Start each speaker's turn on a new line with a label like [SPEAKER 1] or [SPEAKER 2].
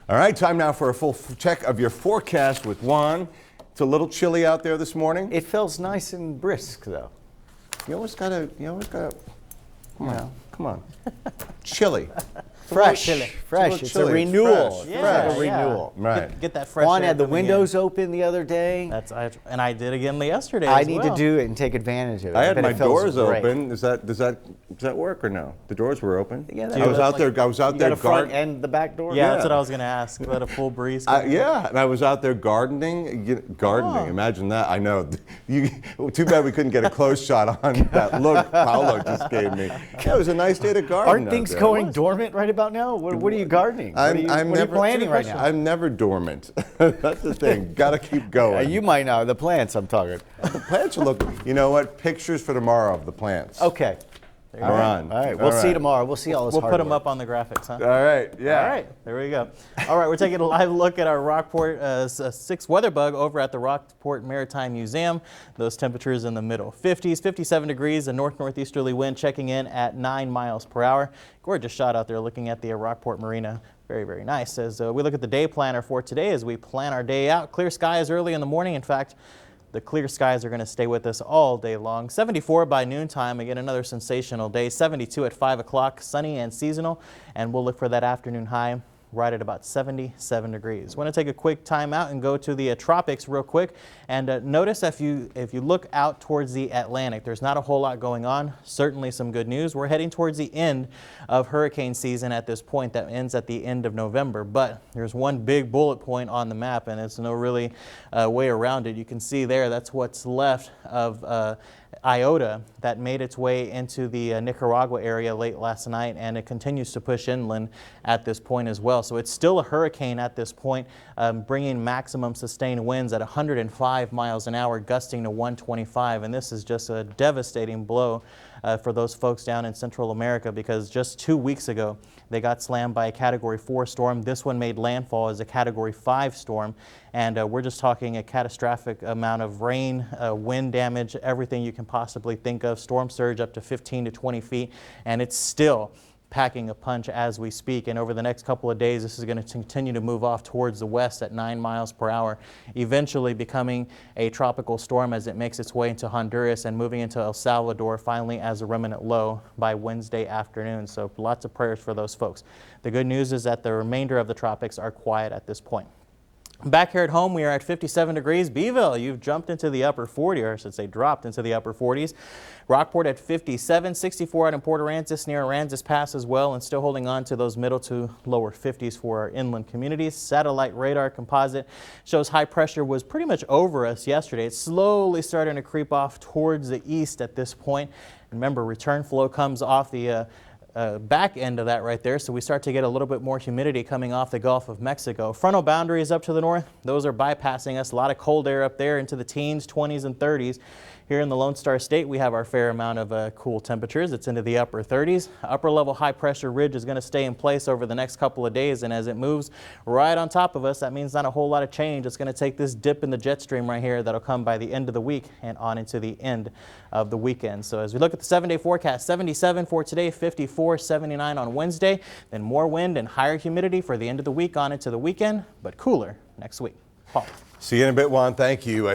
[SPEAKER 1] All right, time now for a full check of your forecast with Juan. It's a little chilly out there this morning.
[SPEAKER 2] It feels nice and brisk, though.
[SPEAKER 1] You always gotta, come on. Chilly.
[SPEAKER 2] Fresh.
[SPEAKER 1] Chilly.
[SPEAKER 2] Fresh. It's a
[SPEAKER 1] chilly.
[SPEAKER 2] renewal.
[SPEAKER 1] Fresh.
[SPEAKER 2] It's like a
[SPEAKER 3] Yeah.
[SPEAKER 2] renewal.
[SPEAKER 1] Right.
[SPEAKER 3] Get that fresh
[SPEAKER 2] Juan
[SPEAKER 3] air
[SPEAKER 2] had the
[SPEAKER 3] coming in.
[SPEAKER 2] windows open the other day.
[SPEAKER 3] And I did again yesterday.
[SPEAKER 2] I
[SPEAKER 3] as
[SPEAKER 2] need
[SPEAKER 3] well.
[SPEAKER 2] to do it and take advantage of it.
[SPEAKER 1] I had
[SPEAKER 2] bet
[SPEAKER 1] my
[SPEAKER 2] it feels
[SPEAKER 1] doors
[SPEAKER 2] great.
[SPEAKER 1] open. Does that work or no? The doors were open.
[SPEAKER 2] Yeah,
[SPEAKER 1] I was out there. I was out
[SPEAKER 2] You
[SPEAKER 1] there
[SPEAKER 2] got a front
[SPEAKER 1] gardening.
[SPEAKER 2] and the back door?
[SPEAKER 3] Yeah, that's
[SPEAKER 1] Yeah.
[SPEAKER 3] what I was going to ask. Let a full breeze.
[SPEAKER 1] Yeah, and I was out there gardening.
[SPEAKER 2] Oh.
[SPEAKER 1] Imagine that. I know. Too bad we couldn't get a close shot on that look Paolo just gave me. Yeah, it was a nice day to garden.
[SPEAKER 2] Aren't
[SPEAKER 1] out
[SPEAKER 2] things
[SPEAKER 1] there.
[SPEAKER 2] going dormant right about now? What are you gardening? What are you planning right now?
[SPEAKER 1] I'm never dormant. That's the thing. Got to keep going.
[SPEAKER 2] You might know. The plants I'm talking.
[SPEAKER 1] The plants will look. You know what? Pictures for tomorrow of the plants.
[SPEAKER 2] Okay.
[SPEAKER 1] Are on.
[SPEAKER 2] All right. We'll see tomorrow. We'll see all this
[SPEAKER 3] We'll
[SPEAKER 2] hard
[SPEAKER 3] put them
[SPEAKER 2] work.
[SPEAKER 3] up on the graphics, huh?
[SPEAKER 1] All right. Yeah.
[SPEAKER 3] All right, there we go. All right, we're taking a live look at our Rockport 6 weather bug over at the Rockport Maritime Museum. Those temperatures in the middle 50s, 57 degrees, a north-northeasterly wind checking in at 9 miles per hour. Gorgeous shot out there looking at the Rockport Marina. Very, very nice. As we look at the day planner for today as we plan our day out, clear skies early in the morning. In fact, the clear skies are going to stay with us all day long. 74 by noontime. Again, another sensational day. 72 at 5 o'clock, sunny and seasonal. And we'll look for that afternoon high right at about 77 degrees. Want to take a quick time out and go to the tropics real quick. And notice if you look out towards the Atlantic, there's not a whole lot going on. Certainly some good news. We're heading towards the end of hurricane season at this point. That ends at the end of November. But there's one big bullet point on the map, and there's no really way around it. You can see there, that's what's left of Iota that made its way into the Nicaragua area late last night, and it continues to push inland at this point as well. So it's still a hurricane at this point, bringing maximum sustained winds at 105 miles an hour, gusting to 125. And this is just a devastating blow for those folks down in Central America, because just 2 weeks ago they got slammed by a Category 4 storm. This one made landfall as a Category 5 storm, and we're just talking a catastrophic amount of rain, wind damage, everything you can possibly think of. Storm surge up to 15 to 20 feet, and it's still packing a punch as we speak. And over the next couple of days, this is going to continue to move off towards the west at 9 miles per hour, eventually becoming a tropical storm as it makes its way into Honduras and moving into El Salvador finally as a remnant low by Wednesday afternoon. So lots of prayers for those folks. The good news is that the remainder of the tropics are quiet at this point. Back here at home, we are at 57 degrees. Beeville, you've jumped into the upper 40, or I should say dropped into the upper 40s. Rockport at 57, 64 out in Port Aransas, near Aransas Pass as well, and still holding on to those middle to lower 50s for our inland communities. Satellite radar composite shows high pressure was pretty much over us yesterday. It's slowly starting to creep off towards the east at this point. Remember, return flow comes off the back end of that right there, so we start to get a little bit more humidity coming off the Gulf of Mexico. Frontal boundaries up to the north, those are bypassing us. A lot of cold air up there into the teens, 20s, and 30s. Here in the Lone Star State, we have our fair amount of cool temperatures. It's into the upper 30s. Upper level high pressure ridge is going to stay in place over the next couple of days, and as it moves right on top of us, that means not a whole lot of change. It's going to take this dip in the jet stream right here that'll come by the end of the week and on into the end of the weekend. So as we look at the 7-day forecast, 77 for today, 54, 79 on Wednesday, then more wind and higher humidity for the end of the week on into the weekend, but cooler next week. Paul.
[SPEAKER 1] See you in a bit, Juan. Thank you.